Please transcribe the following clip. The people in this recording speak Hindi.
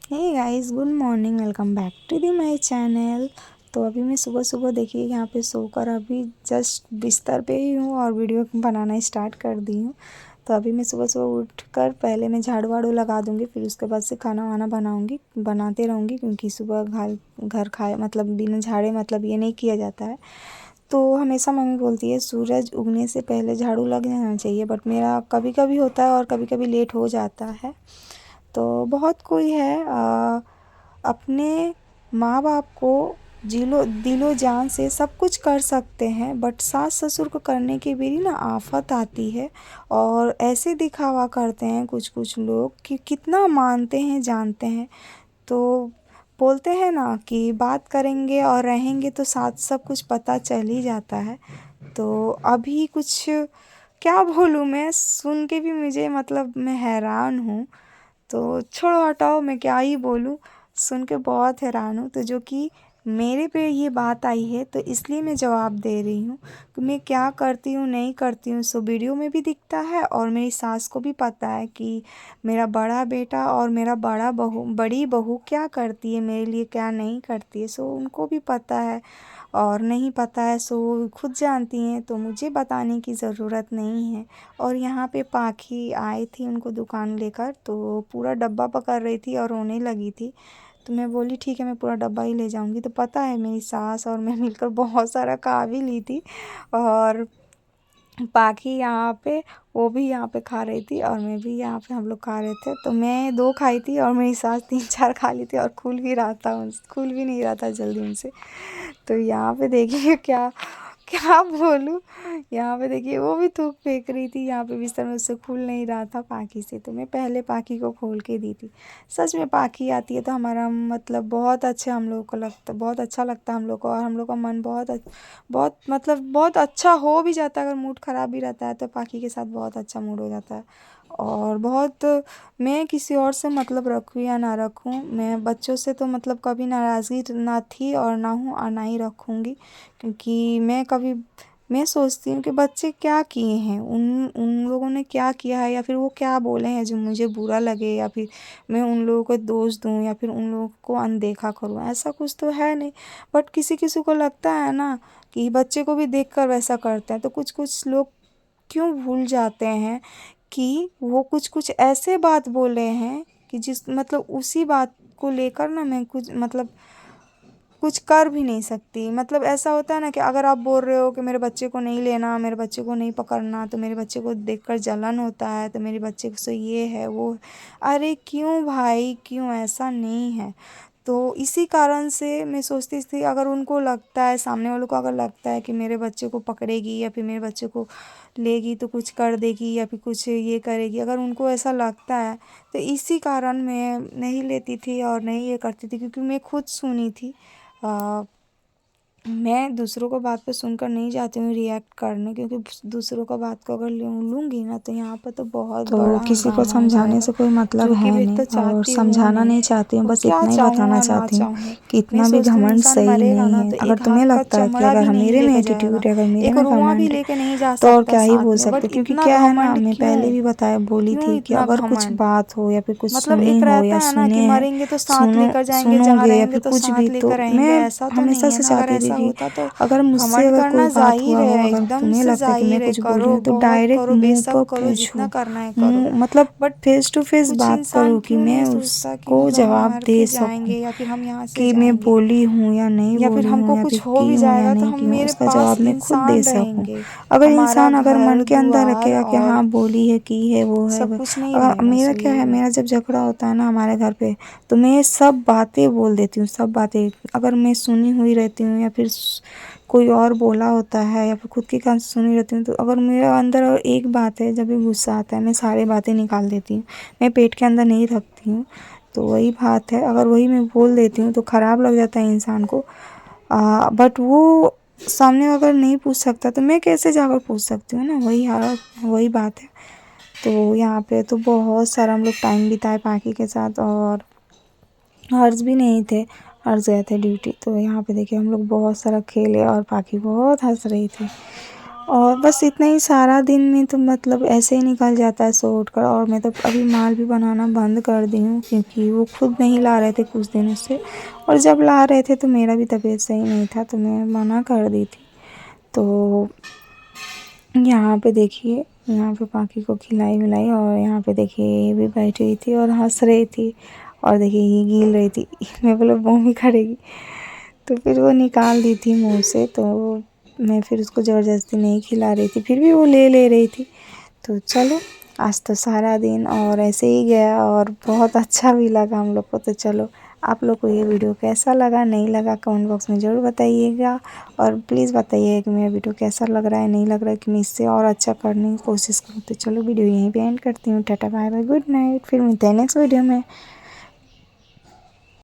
Hey guys, good morning. Welcome back to the my channel. तो अभी मैं सुबह सुबह देखिए यहाँ पे सोकर अभी जस्ट बिस्तर पे ही हूँ और वीडियो बनाना स्टार्ट कर दी हूँ। तो अभी मैं सुबह सुबह उठकर पहले मैं झाड़ू वाड़ू लगा दूँगी, फिर उसके बाद से खाना वाना बनाते रहूँगी, क्योंकि सुबह घर खाए मतलब बिना झाड़े मतलब ये नहीं किया जाता है। तो हमेशा मम्मी बोलती है सूरज उगने से पहले झाड़ू लग जाना चाहिए, बट मेरा कभी कभी होता है और कभी कभी लेट हो जाता है। तो बहुत कोई है अपने माँ बाप को दिलो जान से सब कुछ कर सकते हैं, बट सास ससुर को करने की भी ना आफत आती है। और ऐसे दिखावा करते हैं कुछ कुछ लोग कि कितना मानते हैं जानते हैं। तो बोलते हैं ना कि बात करेंगे और रहेंगे तो साथ सब कुछ पता चल ही जाता है। तो अभी कुछ क्या बोलूँ, मैं सुन के भी मुझे मतलब मैं हैरान हूँ। तो छोड़ो हटाओ, मैं क्या ही बोलूँ, सुन के बहुत हैरान हूँ। तो जो कि मेरे पे ये बात आई है तो इसलिए मैं जवाब दे रही हूँ कि मैं क्या करती हूँ नहीं करती हूँ। सो वीडियो में भी दिखता है और मेरी सास को भी पता है कि मेरा बड़ा बेटा और मेरा बड़ी बहू क्या करती है मेरे लिए क्या नहीं करती है। सो उनको भी पता है और नहीं पता है सो खुद जानती हैं, तो मुझे बताने की ज़रूरत नहीं है। और यहाँ पे पाखी आई थी उनको दुकान लेकर, तो पूरा डब्बा पकड़ रही थी और रोने लगी थी। तो मैं बोली ठीक है, मैं पूरा डब्बा ही ले जाऊँगी। तो पता है मेरी सास और मैं मिलकर बहुत सारा खा भी ली थी। और बाकी यहाँ पे वो भी यहाँ पे खा रही थी और मैं भी यहाँ पे हम लोग खा रहे थे। तो मैं 2 खाई थी और मेरी सास 3-4 खा ली थी और खुल भी नहीं रहा था जल्दी उनसे। तो यहाँ पे देखिए क्या क्या बोलूँ, यहाँ पे देखिए वो भी थूक फेंक रही थी यहाँ पे बिस्तर में, उससे खुल नहीं रहा था पाखी से। तो मैं पहले पाखी को खोल के दी थी। सच में पाखी आती है तो हमारा मतलब बहुत अच्छा हम लोगों को लगता, बहुत अच्छा लगता है हम लोग को, और हम लोग का मन बहुत मतलब बहुत अच्छा हो भी जाता है। अगर मूड ख़राब भी रहता है तो पाखी के साथ बहुत अच्छा मूड हो जाता है। और बहुत मैं किसी और से मतलब रखूँ या ना रखूँ, मैं बच्चों से तो मतलब कभी नाराज़गी ना थी और ना हूँ और ना ही रखूँगी। क्योंकि मैं सोचती हूँ कि बच्चे क्या किए हैं, उन उन लोगों ने क्या किया है या फिर वो क्या बोले हैं जो मुझे बुरा लगे, या फिर मैं उन लोगों को दोष दूँ या फिर उन लोगों को अनदेखा करूँ, ऐसा कुछ तो है नहीं। बट किसी किसी को लगता है ना कि बच्चे को भी देखकर वैसा करते हैं। तो कुछ कुछ लोग क्यों भूल जाते हैं कि वो कुछ कुछ ऐसे बात बोले हैं कि जिस मतलब उसी बात को लेकर ना मैं कुछ मतलब कुछ कर भी नहीं सकती। मतलब ऐसा होता है ना कि अगर आप बोल रहे हो कि मेरे बच्चे को नहीं लेना, मेरे बच्चे को नहीं पकड़ना, तो मेरे बच्चे को देखकर जलन होता है, तो मेरे बच्चे से ये है वो है। अरे क्यों भाई क्यों, ऐसा नहीं है। तो इसी कारण से मैं सोचती थी अगर उनको लगता है, सामने वालों को अगर लगता है कि मेरे बच्चे को पकड़ेगी या फिर मेरे बच्चे को लेगी तो कुछ कर देगी या फिर कुछ ये करेगी, अगर उनको ऐसा लगता है तो इसी कारण मैं नहीं लेती थी और नहीं ये करती थी। क्योंकि मैं खुद सुनी थी। अ, मैं दूसरों को बात पे सुनकर नहीं जाती हूँ रिएक्ट करने, क्योंकि दूसरों का बात को अगर लूँगी ना तो यहाँ पर तो बहुत तो बड़ा किसी को हंगामा हो समझाने जाएगा, से कोई मतलब जो कि है मैं नहीं तो और चाहती हूँ समझाना नहीं। नहीं चाहती हूँ, और बस क्या इतना ही चाहूँ बताना या ना चाहती हूँ चाहूँ, कि मैं इतना भी सोचती हूँ घमंड इंसान सही मरेगा नहीं ना है। तो अगर एक हाथ तुम्हें का लगता है कि चमड़ा अगर भी हम नहीं मेरे में लेके जाएगा, एटीट्यूड है, अगर मेरे एक में रुआं भी घमंड है, लेके नहीं जा तो और सकता क्या ही साथ बोल में। सकते। बट क्योंकि इतना क्या है ना, घमंड मैं पहले क्यों, भी बोली क्यों थी कि इतना अगर कुछ घमंड। बात हो या फिर कुछ मतलब सुनी एक हो रहता या है ना सुने कि हैं, मरेंगे तो साथ लेकर जाएंगे, जहाँ सुनोगे या रहेंगे फिर तो कुछ साथ भी, तो लेकर रहेंगे, मैं ऐसा तो हमेशा नहीं है से ना। अगर चाहती थी ऐसा कि होता तो अगर मुझसे घमंड अगर कोई करना बात जाहिर हुआ हो, है, अगर एकदम तुम्हें से लगता है कि मैं जाहिर है। कुछ बोल रही करो हूँ, तो बहुत डायरेक्ट करो मुंह पर बेशक करो, जितना पूछो। करना है करो। मुंह मतलब बट फेस टू फेस कुछ बात इंसान करो कि क्यों मैं नहीं सोचता कि उसको मतलब हम जवाब मर दे के सकूं जाएंगे या फिर हम यहाँ से कि मैं जाएंगे, बोली हूँ या नहीं या फिर बोली हूँ हमको या कुछ फिर हो की भी हूँ या जाएगा तो नहीं हम की हूँ, मेरे उसका पास जवाब मैं खुद दे इंसान सकूं। रहेंगे। अगर हमारा इंसान अगर मन घर के अंदर दुआर रखेगा कि और हाँ बोली है की है वो है सब कुछ नहीं अगर रहेगा। मेरा सो क्या यही है, मेरा बात जब झगड़ा होता है ना हमारे घर पे, तो मैं सब बातें बोल देती हूँ, सब बातें। अगर मैं सुनी हुई रहती हूँ या फिर कोई और बोला होता है या फिर खुद की कहानी सुनी रहती हूँ, तो अगर मेरे अंदर और एक बात है, जब भी गुस्सा आता है मैं सारी बातें निकाल देती हूँ, मैं पेट के अंदर नहीं रखती हूँ। तो वही बात है, अगर वही मैं बोल देती हूँ तो ख़राब लग जाता है इंसान को। बट वो सामने अगर नहीं पूछ सकता तो मैं कैसे जाकर पूछ सकती हूँ ना, वही हालत वही बात है। तो यहाँ पे तो बहुत सारा हम लोग टाइम बिताए पाखी के साथ, और हर्ष भी नहीं थे, हर्ष गए थे ड्यूटी। तो यहाँ पे देखिए हम लोग बहुत सारा खेले और पाखी बहुत हंस रही थी। और बस इतना ही, सारा दिन में तो मतलब ऐसे ही निकल जाता है सो उठकर। और मैं तो अभी माल भी बनाना बंद कर दी हूँ, क्योंकि वो खुद नहीं ला रहे थे कुछ दिनों से, और जब ला रहे थे तो मेरा भी तबीयत सही नहीं था, तो मैं मना कर दी थी। तो यहाँ पे देखिए, यहाँ पे पाखी को खिलाई विलाई, और यहाँ पे देखिए ये भी बैठी हुई थी और हंस रही थी, और देखिए ये गिल रही थी। मैं बोला बॉम्ब ही करेगी, तो फिर वो निकाल दी थी मुंह से, तो मैं फिर उसको ज़बरदस्ती नहीं खिला रही थी, फिर भी वो ले रही थी। तो चलो, आज तो सारा दिन और ऐसे ही गया, और बहुत अच्छा भी लगा हम लोग को। तो चलो, आप लोग को ये वीडियो कैसा लगा, नहीं लगा, कमेंट बॉक्स में ज़रूर बताइएगा। और प्लीज़ बताइए कि मेरा वीडियो कैसा लग रहा है, नहीं लग रहा है, कि मैं इससे और अच्छा करने की कोशिश करूँ। तो चलो, वीडियो यहीं पे एंड करती हूँ। Tata bye bye, good night, फिर मिलते हैं नेक्स्ट वीडियो में।